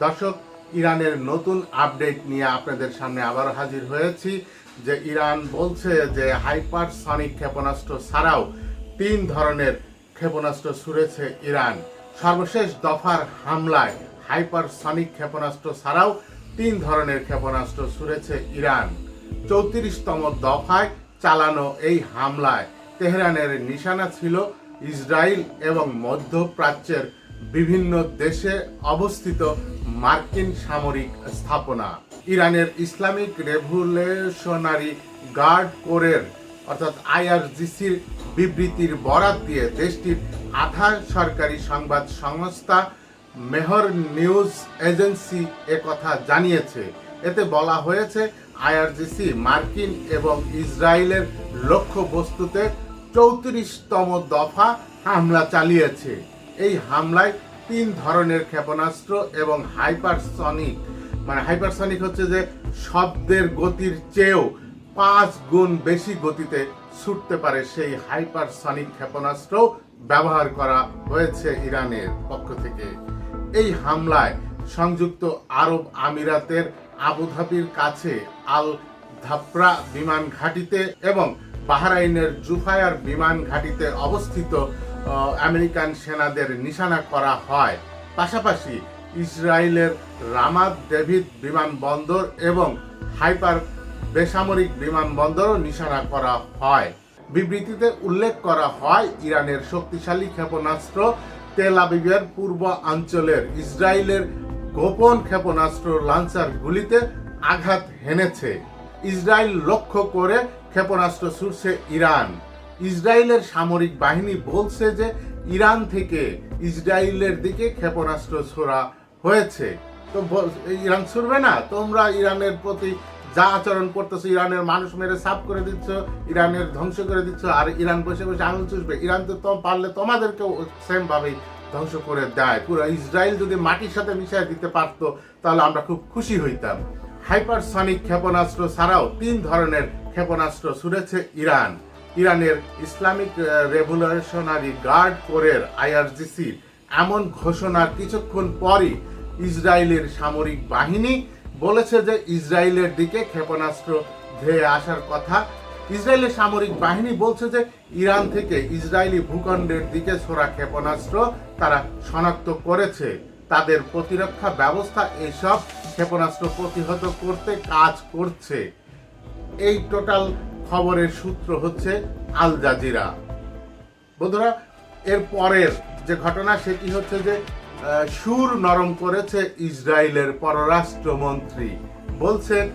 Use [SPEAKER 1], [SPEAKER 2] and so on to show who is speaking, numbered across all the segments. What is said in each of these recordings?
[SPEAKER 1] দর্শক, ইরানের নতুন আপডেট নিয়ে আপনাদের সামনে আবার হাজির হয়েছি। যে ইরান বলছে যে হাইপারসনিক ক্ষেপণাস্ত্র ছাড়াও 3 ধরনের ক্ষেপণাস্ত্র ছুড়েছে ইরান। সর্বশেষ দফার হামলায় হাইপারসনিক ক্ষেপণাস্ত্র ছাড়াও 3 ধরনের ক্ষেপণাস্ত্র ছুড়েছে ইরান। 34তম দফায় চালানো এই হামলায় তেহরানের নিশানা ছিল ইসরায়েল এবং মধ্যপ্রাচ্যের বিভিন্ন দেশে অবস্থিত মার্কিন সামরিক স্থাপনা। ইরানের ইসলামিক রেভলিউশনারি গার্ড কোরের অর্থাৎ আইআরজিসির বিবৃতির বরাত দিয়ে দেশটির আধা সরকারি সংবাদ সংস্থা মেহর নিউজ এজেন্সি একথা জানিয়েছে। এতে বলা হয়েছে আইআরজিসি মার্কিন এবং ইসরায়েলের লক্ষ্যবস্তুতে 34তম দফা হামলা চালিয়েছে। এই হামলায় 3 ধরনের ক্ষেপণাস্ত্র এবং হাইপারসনিক হচ্ছে যে শব্দের গতির চেয়েও 5 গুণ বেশি গতিতে ছুটতে পারে সেই হাইপারসনিক ক্ষেপণাস্ত্র ব্যবহার করা হয়েছে ইরানের পক্ষ থেকে। এই হামলায় সংযুক্ত আরব আমিরাতের আবুধাবির কাছে আল ধাপ্রা বিমান ঘাঁটিতে এবং বাহরাইনের জুফায়ার বিমান ঘাঁটিতে অবস্থিত আমেরিকান সেনাদের নিশানা করা হয়। পাশাপাশি ইসরায়েলের রামাত ডেভিড বিমানবন্দর এবং হাইপার বেসামরিক বিমানবন্দরও নিশানা করা হয়। বিবৃতিতে উল্লেখ করা হয় ইরানের শক্তিশালী ক্ষেপণাস্ত্র তেল আবিবের পূর্ব অঞ্চলের ইসরায়েলের গোপন ক্ষেপণাস্ত্র লঞ্চার গুলিতে আঘাত হেনেছে। ইসরায়েল লক্ষ্য করে ক্ষেপণাস্ত্র ছুড়ছে ইরান। ইসরায়েলের সামরিক বাহিনী বলছে যে ইরান থেকে ইসরায়েলের দিকে ক্ষেপণাস্ত্র ছোড়া হয়েছে। তো ইরান ছুড়বে না? তোমরা ইরানের প্রতি যা আচরণ করতেছো, ইরানের মানুষ মেরে সাফ করে দিচ্ছ, ইরানের ধ্বংস করে দিচ্ছ, আর ইরান বসে বসে আঙুল চুষবে। ইরান তো পারলে তোমাদেরকেও সেম ভাবেই ধ্বংস করে দেয়। পুরো ইসরায়েল যদি মাটির সাথে মিশিয়ে দিতে পারতো তাহলে আমরা খুব খুশি হইতাম। হাইপারসনিক ক্ষেপণাস্ত্র ছাড়াও 3 ধরনের ক্ষেপণাস্ত্র ছুড়েছে ইরান। ইরানের ইসলামিক রেভলিউশনারি গার্ড কোরের আইআরজিসি এমন ঘোষণার কিছুক্ষণ পরই ইসরায়েলের সামরিক বাহিনী বলেছে যে ইসরায়েলের দিকে ক্ষেপণাস্ত্র ধেয়ে আসার কথা। ইসরায়েলের সামরিক বাহিনী বলছে যে ইরান থেকে ইসরায়েলি ভূখণ্ডের দিকে ছোড়া ক্ষেপণাস্ত্র তারা শনাক্ত করেছে। তাদের প্রতিরক্ষা ব্যবস্থা এসব ক্ষেপণাস্ত্র প্রতিহত করতে কাজ করছে। এই টোটাল খবরের সূত্র হচ্ছে আল জাজিরা। বন্ধুরা, এর পরের যে ঘটনা সেটি হচ্ছে যে সুর নরম করেছে ইসরায়েলের পররাষ্ট্রমন্ত্রী। বলছেন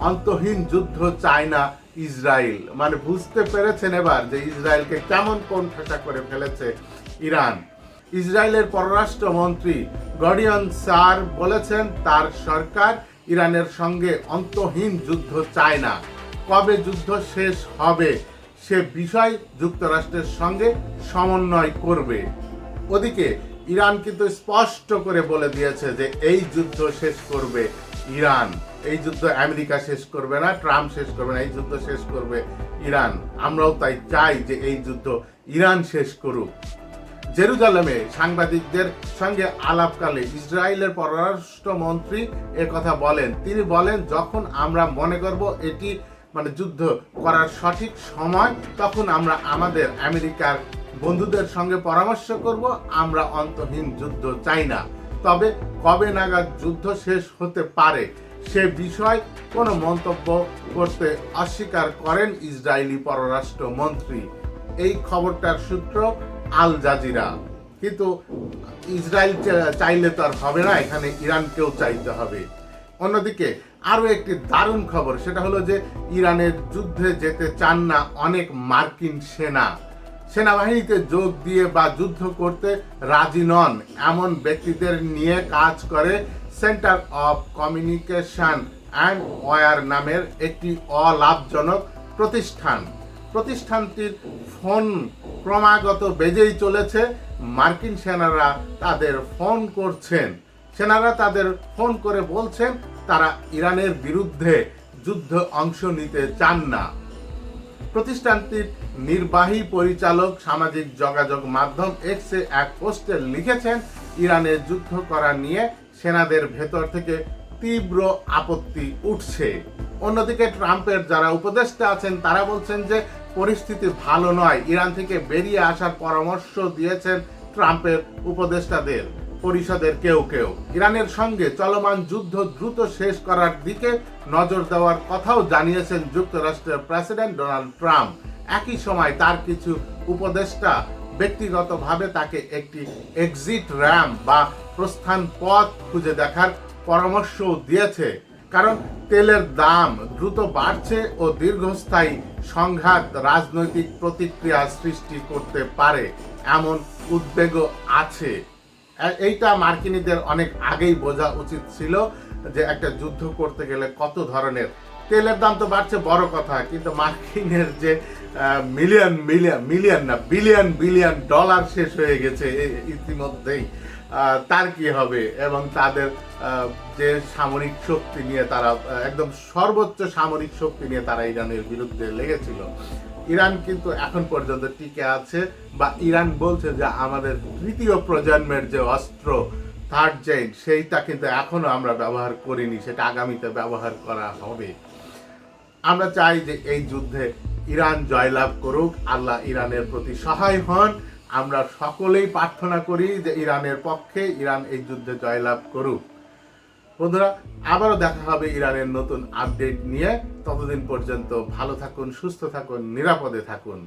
[SPEAKER 1] অন্তহীন যুদ্ধ চায় না ইসরায়েল। মানে বুঝতে পেরেছেন এবার যে ইসরায়েলকে কেমন কোণঠাসা করে ফেলেছে ইরান। ইসরায়েলের পররাষ্ট্রমন্ত্রী গডিয়ন সার বলেছেন তার সরকার ইরানের সঙ্গে অন্তহীন যুদ্ধ চায় না। কবে যুদ্ধ শেষ হবে সে বিষয় যুক্তরাষ্ট্রের সঙ্গে সমন্বয় করবে। ওদিকে ইরান কিন্তু স্পষ্ট করে বলে দিয়েছে যে এই যুদ্ধ শেষ করবে ইরান। এই যুদ্ধ আমেরিকা শেষ করবে না, ট্রাম্প শেষ করবে না, এই যুদ্ধ শেষ করবে ইরান। আমরাও তাই চাই যে এই যুদ্ধ ইরান শেষ করুক। জেরুজালেমে সাংবাদিকদের সঙ্গে আলাপকালে ইসরায়েলের পররাষ্ট্রমন্ত্রী কথা বলেন। তিনি বলেন যখন আমরা মনে করব এটি যুদ্ধ করার সঠিক সময় তখন আমরা আমাদের আমেরিকার বন্ধুদের সঙ্গে পরামর্শ করব। আমরা অন্তহীন যুদ্ধ চাই না। তবে কবে নাগাদ যুদ্ধ শেষ হতে পারে সে বিষয় কোনো মন্তব্য করতে অস্বীকার করেন ইসরায়েলি পররাষ্ট্রমন্ত্রী। এই খবরটার সূত্র আল জাজিরা। কিন্তু ইসরায়েল চাইলে তো আর হবে না, এখানে ইরানকেও চাইতে হবে। অন্যদিকে আরো একটি দারুণ খবর, সেটা হলো যে ইরানের যুদ্ধে যেতে চান না অনেক মার্কিন সেনাবাহিনীতে যোগ দিয়ে বা যুদ্ধ করতে রাজি নন এমন ব্যক্তিদের নিয়ে কাজ করে centre of communication and ware নামের একটি অলাভজনক প্রতিষ্ঠানটির ফোন ক্রমাগত বেজেই চলেছে। মার্কিন সেনারা তাদের ফোন করে বলছেন তারা ইরানের বিরুদ্ধে যুদ্ধ অংশ নিতে চান না। প্রতিষ্ঠানটির নির্বাহী পরিচালক সামাজিক যোগাযোগ মাধ্যম এক্সে এক পোস্টে লিখেছেন ইরানের যুদ্ধ করা নিয়ে সেনাদের ভেতর থেকে তীব্র আপত্তি উঠছে। অন্যদিকে ট্রাম্পের যারা উপদেষ্টা আছেন তারা বলছেন যে পরিস্থিতি ভালো নয়, ইরান থেকে বেরিয়ে আসার পরামর্শ দিয়েছেন ট্রাম্পের উপদেষ্টাদের পরিষদের কেউ কেউ। ইরানের সঙ্গে চলমান যুদ্ধ দ্রুত শেষ করার দিকে নজর দেওয়ার কথাও জানিয়েছেন যুক্তরাষ্ট্রের প্রেসিডেন্ট ডোনাল্ড ট্রাম্প। একই সময় তার কিছু উপদেষ্টা ব্যক্তিগতভাবে তাকে একটি এক্সিট র্যাম্প বা প্রস্থান পথ খুঁজে দেখার পরামর্শ দিয়েছে, কারণ তেলের দাম দ্রুত বাড়ছে ও দীর্ঘস্থায়ী সংঘাত রাজনৈতিক প্রতিক্রিয়া সৃষ্টি করতে পারে এমন উদ্বেগও আছে। এইটা মার্কিনীদের অনেক আগেই বোঝা উচিত ছিল যে একটা যুদ্ধ করতে গেলে কত ধরনের তেলের দাম তো বাড়ছে বড় কথা, কিন্তু মার্কিনের যে বিলিয়ন বিলিয়ন ডলার শেষ হয়ে গেছে ইতিমধ্যেই, তার কি হবে? এবং তাদের যে সামরিক শক্তি নিয়ে তারা একদম সর্বোচ্চ সামরিক শক্তি নিয়ে তারা ইরানের বিরুদ্ধে লেগেছিল। ইরান কিন্তু এখন পর্যন্ত টিকে আছে, বা ইরান বলছে যে আমাদের তৃতীয় প্রজন্মের যে অস্ত্র থার্ড জেন সেইটা কিন্তু এখনো আমরা ব্যবহার করিনি, সেটা আগামীতে ব্যবহার করা হবে। আমরা চাই যে এই যুদ্ধে ইরান জয়লাভ করুক, আল্লাহ ইরানের প্রতি সহায় হন। আমরা সকলেই প্রার্থনা করি যে ইরানের পক্ষে ইরান এই যুদ্ধে জয়লাভ করুক। বন্ধুরা, আবারও দেখা হবে ইরানের নতুন আপডেট নিয়ে। ততদিন পর্যন্ত ভালো থাকুন, সুস্থ থাকুন, নিরাপদে থাকুন।